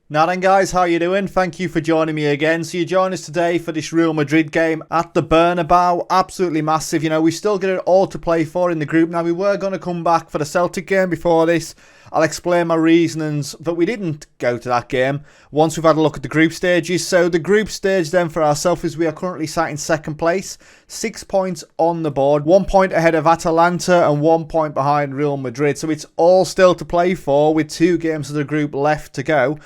Now then guys, how you doing? Thank you for joining me again. So you join us today for this Real Madrid game at the Bernabéu. Absolutely massive. You know, we still got it all to play for in the group. Now we were going to come back for the Celtic game before this. I'll explain my reasonings that we didn't go to that game once we've had a look at the group stages. So the group stage then for ourselves is we are currently sat in second place. 6 points on the board. 1 point ahead of Atalanta and 1 point behind Real Madrid. So it's all still to play for with 2 games of the group left to go.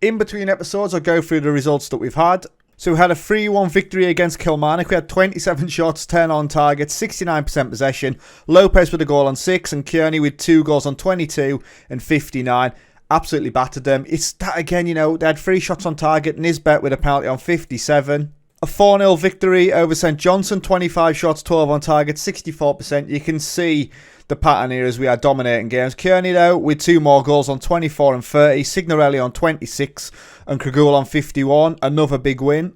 In between episodes, I'll go through the results that we've had. So we had a 3-1 victory against Kilmarnock. We had 27 shots, 10 on target, 69% possession. Lopez with a goal on 6 and Kearney with 2 goals on 22 and 59. Absolutely battered them. It's that again, you know, they had 3 shots on target. Nisbet with a penalty on 57. A 4-0 victory over St Johnstone. 25 shots, 12 on target, 64%. You can see the pattern here as we are dominating games. Kearney though with 2 more goals on 24 and 30. Signorelli on 26 and Kragul on 51. Another big win.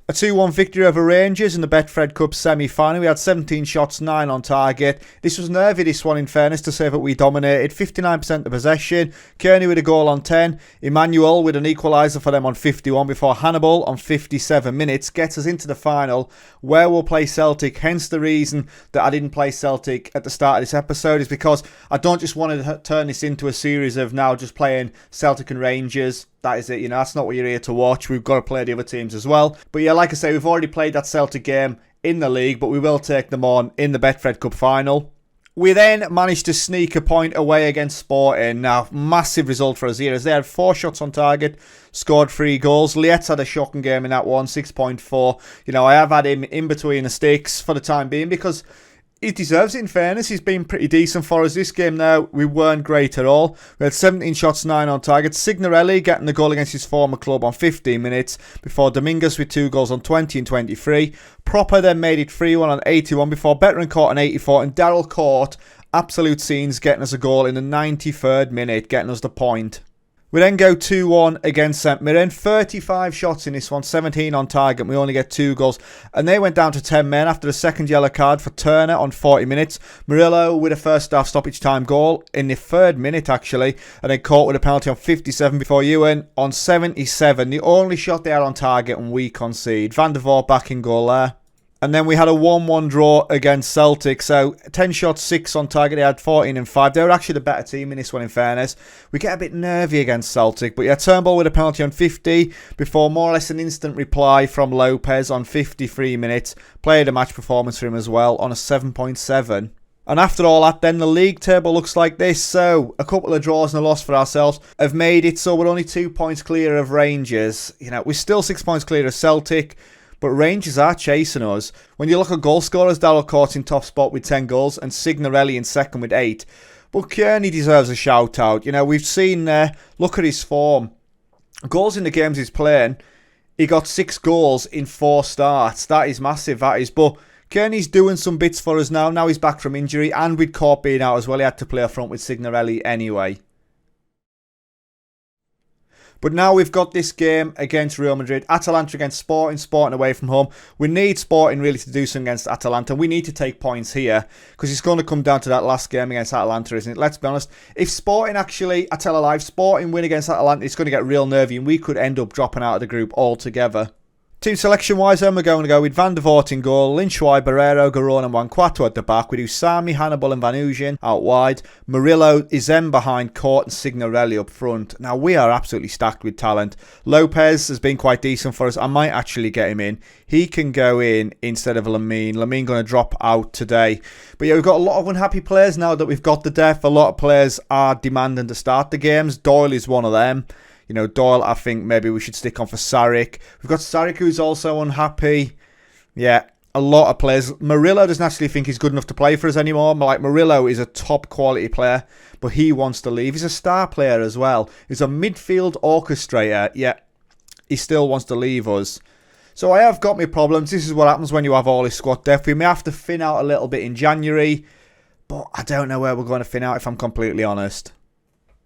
A 2-1 victory over Rangers in the Betfred Cup semi-final. We had 17 shots, 9 on target. This was nervy, this one, in fairness, to say that we dominated. 59% of possession. Kearney with a goal on 10. Emmanuel with an equaliser for them on 51 before Hannibal on 57 minutes gets us into the final where we'll play Celtic. Hence the reason that I didn't play Celtic at the start of this episode is because I don't just want to turn this into a series of now just playing Celtic and Rangers. That is it, you know, that's not what you're here to watch. We've got to play the other teams as well. But yeah, like I say, we've already played that Celtic game in the league, but we will take them on in the Betfred Cup final. We then managed to sneak a point away against Sporting. Now, massive result for us here as they had 4 shots on target, scored 3 goals. Lietz had a shocking game in that one, 6.4. You know, I have had him in between the sticks for the time being because he deserves it, in fairness. He's been pretty decent for us. This game now, we weren't great at all. We had 17 shots, 9 on target. Signorelli getting the goal against his former club on 15 minutes before Dominguez with 2 goals on 20 and 23. Proper then made it 3-1 on 81 before Betteren caught on 84 and Daryl caught absolute scenes getting us a goal in the 93rd minute, getting us the point. We then go 2-1 against St Mirren. 35 shots in this one, 17 on target. We only get 2 goals. And they went down to 10 men after the second yellow card for Turner on 40 minutes. Murillo with a first half stoppage time goal in the 3rd minute, actually. And then caught with a penalty on 57 before Ewan on 77. The only shot they had on target and we concede. Van der Voort back in goal there. And then we had a 1-1 draw against Celtic. So 10 shots, 6 on target. They had 14 and 5. They were actually the better team in this one, in fairness. We get a bit nervy against Celtic. But yeah, Turnbull with a penalty on 50 before more or less an instant reply from Lopez on 53 minutes. Played a match performance for him as well on a 7.7. And after all that, then the league table looks like this. So a couple of draws and a loss for ourselves have made it so we're only 2 points clear of Rangers. You know, we're still 6 points clear of Celtic. But Rangers are chasing us. When you look at goal scorers, Darrell Court's in top spot with 10 goals and Signorelli in second with 8. But Kearney deserves a shout out. You know, we've seen, look at his form. Goals in the games he's playing. He got 6 goals in 4 starts. That is massive, that is. But Kearney's doing some bits for us now. Now he's back from injury and with Court being out as well. He had to play up front with Signorelli anyway. But now we've got this game against Real Madrid. Atalanta against Sporting. Sporting away from home. We need Sporting really to do something against Atalanta. We need to take points here because it's going to come down to that last game against Atalanta, isn't it? Let's be honest. If Sporting actually, I tell a lie, if Sporting win against Atalanta, it's going to get real nervy and we could end up dropping out of the group altogether. Team selection-wise, then we're going to go with Van der Voort in goal, Linchwai, Barrero, Garron and Wanquato at the back. We do Sami, Hannibal and Vanusian out wide. Murillo is then behind Court and Signorelli up front. Now, we are absolutely stacked with talent. Lopez has been quite decent for us. I might actually get him in. He can go in instead of Lamine. Lamine going to drop out today. But yeah, we've got a lot of unhappy players now that we've got the depth. A lot of players are demanding to start the games. Doyle is one of them. You know, Doyle, I think maybe we should stick on for Sarek. We've got Sarek who's also unhappy. Yeah, a lot of players. Murillo doesn't actually think he's good enough to play for us anymore. Like, Murillo is a top quality player, but he wants to leave. He's a star player as well. He's a midfield orchestrator, yet he still wants to leave us. So I have got my problems. This is what happens when you have all this squad depth. We may have to thin out a little bit in January, but I don't know where we're going to thin out if I'm completely honest.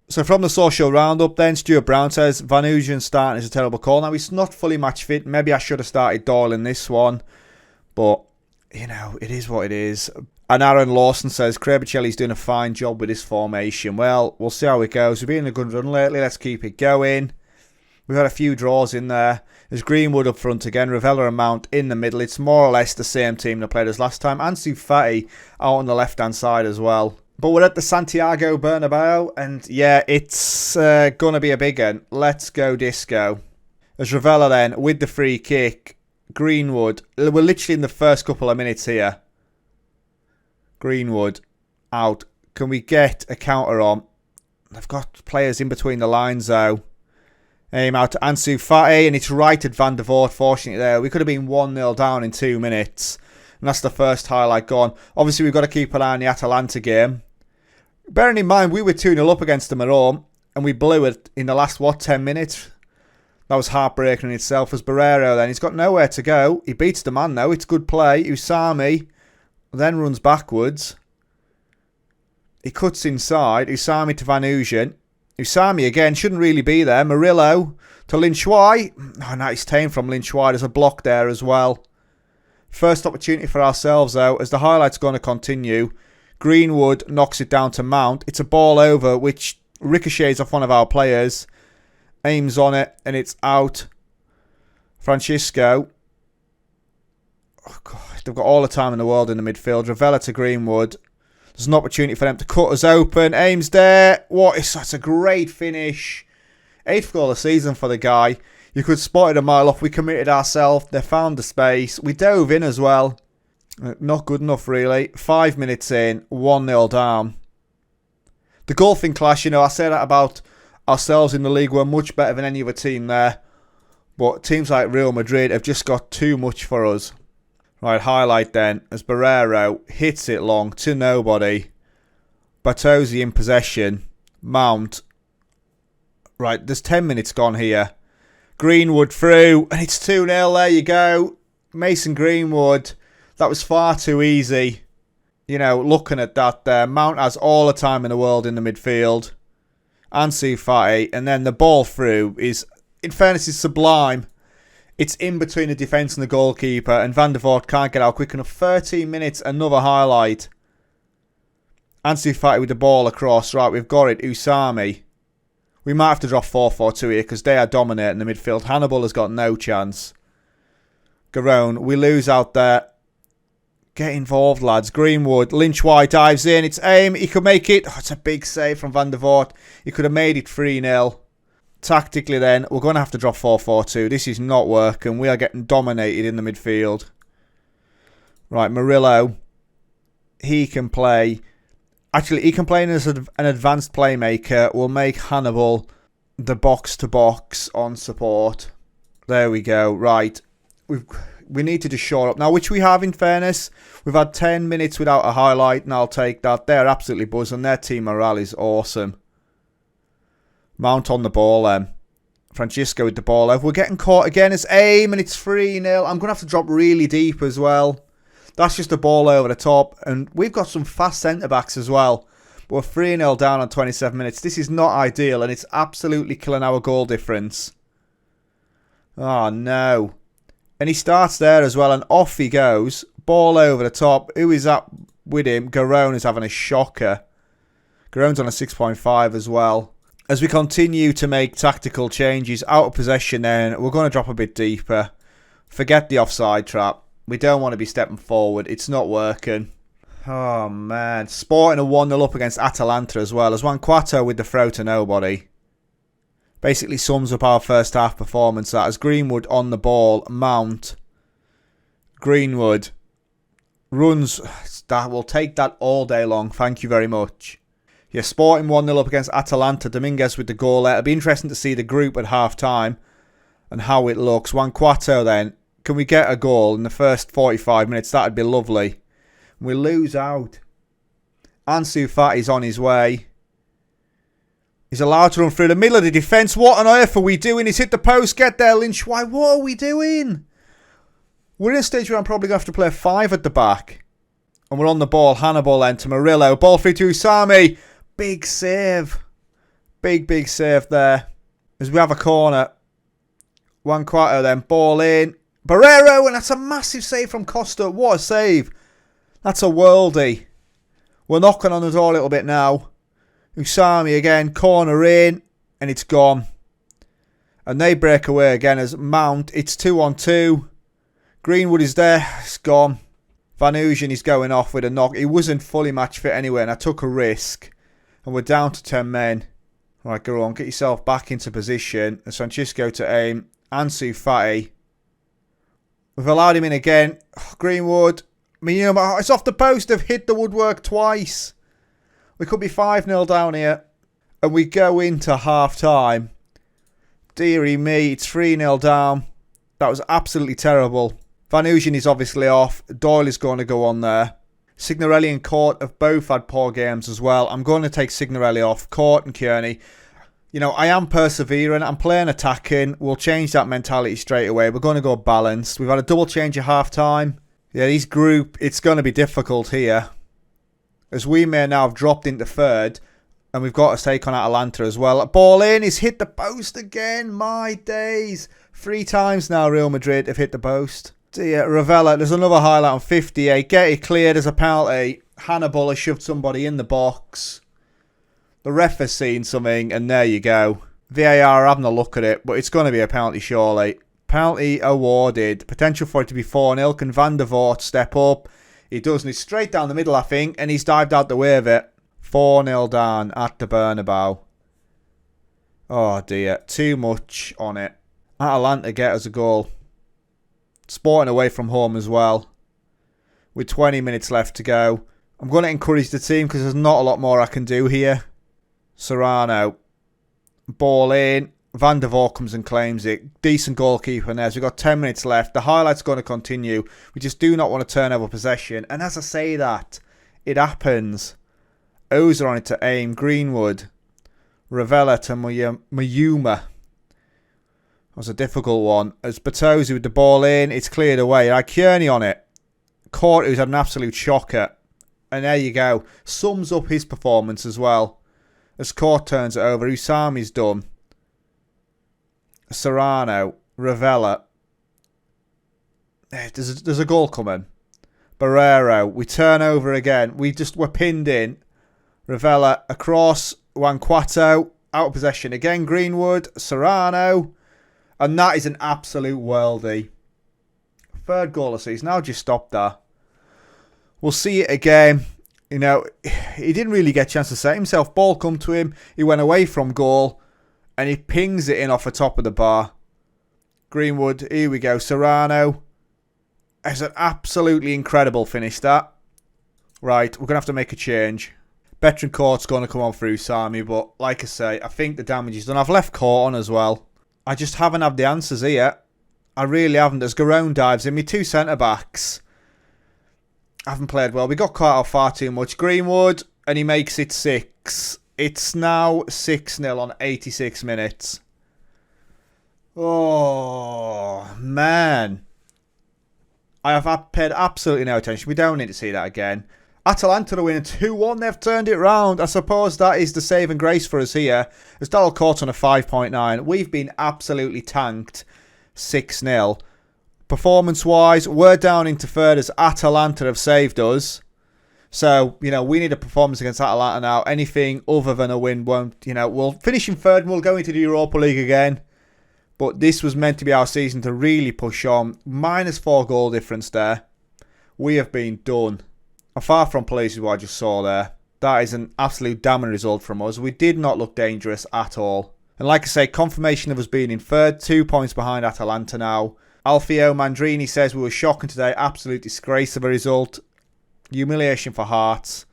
So from the social roundup then, Stuart Brown says, Vanusian starting is a terrible call. Now, he's not fully match fit. Maybe I should have started Doyle in this one. But, you know, it is what it is. And Aaron Lawson says, Krabicelli's doing a fine job with this formation. Well, we'll see how it goes. We've been in a good run lately. Let's keep it going. We've had a few draws in there. There's Greenwood up front again, Ravella and Mount in the middle. It's more or less the same team that played us last time. Ansu Fati out on the left-hand side as well. But we're at the Santiago Bernabéu, and yeah, it's going to be a big one. Let's go disco. As Ravella then, with the free kick, Greenwood. We're literally in the first couple of minutes here. Greenwood out. Can we get a counter on? They've got players in between the lines though. Aim out to Ansu Fati, and it's right at Van der Voort, fortunately there. We could have been 1-0 down in 2 minutes. And that's the first highlight gone. Obviously, we've got to keep an eye on the Atalanta game. Bearing in mind, we were 2-0 up against them at home, and we blew it in the last, 10 minutes? That was heartbreaking in itself. As Barreiro then, he's got nowhere to go. He beats the man though. It's good play. Usami then runs backwards. He cuts inside. Usami to Van Ooyen. Usami again, shouldn't really be there. Murillo to Lin Shuai. Oh, nice tame from Lin Shuai. There's a block there as well. First opportunity for ourselves though, as the highlight's going to continue. Greenwood knocks it down to Mount. It's a ball over, which ricochets off one of our players. Aims on it, and it's out. Francisco. Oh, God. They've got all the time in the world in the midfield. Ravella to Greenwood. There's an opportunity for them to cut us open. Aims there. That's a great finish. 8th goal of the season for the guy. You could spot it a mile off. We committed ourselves. They found the space. We dove in as well. Not good enough, really. 5 minutes in. 1-0 down. The golfing clash, I say that about ourselves in the league. We're much better than any other team there. But teams like Real Madrid have just got too much for us. Right, highlight then, as Barreiro hits it long to nobody. Bartosi in possession. Mount. Right, there's 10 minutes gone here. Greenwood through, and it's 2-0, there you go. Mason Greenwood, that was far too easy. Looking at that there. Mount has all the time in the world in the midfield. Ansu Fati, and then the ball through is, in fairness, is sublime. It's in between the defence and the goalkeeper, and Van der Voort can't get out quick enough. 13 minutes, another highlight. Ansu Fati with the ball across. Right, we've got it. Usami. We might have to drop 4-4-2 here because they are dominating the midfield. Hannibal has got no chance. Garone, we lose out there. Get involved, lads. Greenwood. Lynch White dives in. It's aim. He could make it. Oh, it's a big save from Van der Voort. He could have made it 3-0. Tactically then, we're going to have to drop 4-4-2. This is not working. We are getting dominated in the midfield. Right, Murillo. He can play. Actually, he can play as an advanced playmaker. We'll make Hannibal the box-to-box on support. There we go. Right. We need to just shore up now, which we have in fairness. We've had 10 minutes without a highlight, and I'll take that. They're absolutely buzzing. Their team morale is awesome. Mount on the ball. Francisco with the ball over. We're getting caught again. It's aim, and it's 3-0. I'm going to have to drop really deep as well. That's just a ball over the top. And we've got some fast centre-backs as well. But we're 3-0 down on 27 minutes. This is not ideal, and it's absolutely killing our goal difference. Oh, no. And he starts there as well, and off he goes. Ball over the top. Who is that with him? Garone is having a shocker. Garone's on a 6.5 as well. As we continue to make tactical changes, out of possession then, we're going to drop a bit deeper. Forget the offside trap. We don't want to be stepping forward. It's not working. Oh, man. Sporting a 1-0 up against Atalanta as well. As Juan Quato with the throw to nobody. Basically sums up our first half performance. That as Greenwood on the ball. Mount. Greenwood. Runs. That will take that all day long. Thank you very much. Yeah, Sporting 1-0 up against Atalanta. Dominguez with the goal there. It'll be interesting to see the group at half-time and how it looks. Juan Quato then. Can we get a goal in the first 45 minutes? That'd be lovely. We lose out. Ansu Fati's on his way. He's allowed to run through the middle of the defence. What on earth are we doing? He's hit the post. Get there, Lynch. Why? What are we doing? We're in a stage where I'm probably going to have to play 5 at the back. And we're on the ball. Hannibal then to Murillo. Ball free to Usami. Big save. Big save there. As we have a corner. Juan Quato then. Ball in. Barreiro. And that's a massive save from Costa. What a save. That's a worldie. We're knocking on the door a little bit now. Usami again. Corner in. And it's gone. And they break away again as Mount. It's 2-on-2. Greenwood is there. It's gone. Van Ooyen is going off with a knock. He wasn't fully match fit anyway, and I took a risk. And we're down to 10 men. Right, go on. Get yourself back into position. And Santiago to aim. Ansu Fati. We've allowed him in again. Oh, Greenwood. It's off the post. They've hit the woodwork twice. We could be 5-0 down here. And we go into half-time. Deary me, it's 3-0 down. That was absolutely terrible. Van Ooyen is obviously off. Doyle is going to go on there. Signorelli and Court have both had poor games as well. I'm going to take Signorelli off. Court and Kearney. You know, I am persevering. I'm playing attacking. We'll change that mentality straight away. We're going to go balanced. We've had a double change at half-time. Yeah, these group, it's going to be difficult here. As we may now have dropped into third. And we've got to take on Atalanta as well. Ball in. He's hit the post again. My days. 3 times now Real Madrid have hit the post. Dear Ravella, there's another highlight on 58. Get it cleared as a penalty. Hannibal has shoved somebody in the box. The ref has seen something, and there you go. VAR are having a look at it, but it's going to be a penalty surely. Penalty awarded. Potential for it to be 4-0. Can Van der Voort step up? He doesn't. He's straight down the middle, I think, and he's dived out the way of it. 4-0 down at the Bernabéu. Oh dear. Too much on it. Atalanta get us a goal. Sporting away from home as well. With 20 minutes left to go. I'm going to encourage the team because there's not a lot more I can do here. Serrano. Ball in. Van der Voort comes and claims it. Decent goalkeeper there. So we've got 10 minutes left. The highlight's going to continue. We just do not want to turn over possession. And as I say that, it happens. Oza on it to aim. Greenwood. Ravella to Mayuma. That was a difficult one. As Bertozzi with the ball in. It's cleared away. Kearney on it. Court, who's had an absolute shocker. And there you go. Sums up his performance as well. As Court turns it over. Usami's done. Serrano. Ravella. There's a goal coming. Barrero. We turn over again. We're pinned in. Ravella across. Wanquato. Out of possession again. Greenwood. Serrano. And that is an absolute worldie. Third goal of the season. Now just stop there. We'll see it again. You know, he didn't really get a chance to set himself. Ball come to him. He went away from goal. And he pings it in off the top of the bar. Greenwood. Here we go. Serrano. It's an absolutely incredible finish, that. Right, we're going to have to make a change. Betancourt's going to come on through Sami. But like I say, I think the damage is done. I've left Court on as well. I just haven't had the answers here. I really haven't. As Garone dives in, my 2 centre-backs haven't played well. We got caught out far too much. Greenwood, and he makes it 6. It's now 6-0 on 86 minutes. Oh, man. I have paid absolutely no attention. We don't need to see that again. Atalanta to win 2-1. They've turned it round. I suppose that is the saving grace for us here. As Darrell Court on a 5.9. We've been absolutely tanked. 6-0. Performance-wise, we're down into third as Atalanta have saved us. So, you know, we need a performance against Atalanta now. Anything other than a win won't, you know, we'll finish in third and we'll go into the Europa League again. But this was meant to be our season to really push on. -4 goal difference there. We have been done. I'm far from pleased with what I just saw there. That is an absolute damning result from us. We did not look dangerous at all. And like I say, confirmation of us being in third. 2 points behind Atalanta now. Alfio Mandrini says we were shocking today. Absolute disgrace of a result. Humiliation for Hearts.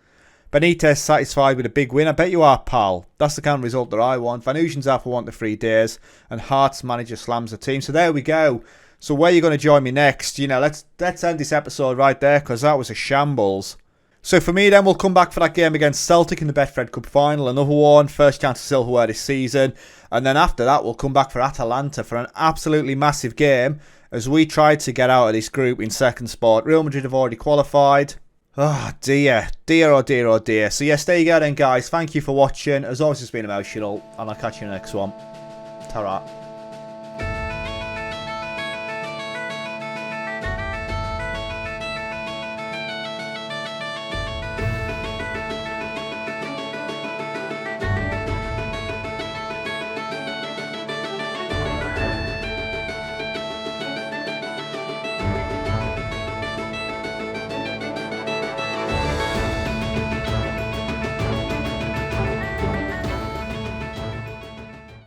Benitez satisfied with a big win. I bet you are, pal. That's the kind of result that I want. Van Ooyen's out for 1 to 3 days. And Hearts manager slams the team. So there we go. So where are you going to join me next? You know, let's end this episode right there because that was a shambles. So for me then, we'll come back for that game against Celtic in the Betfred Cup final. Another one. First chance of silverware this season. And then after that, we'll come back for Atalanta for an absolutely massive game as we try to get out of this group in second spot. Real Madrid have already qualified. Oh dear. Dear, oh dear, oh dear. So yes, there you go then guys. Thank you for watching. As always, it's been emotional. And I'll catch you in the next one. Ta-ra.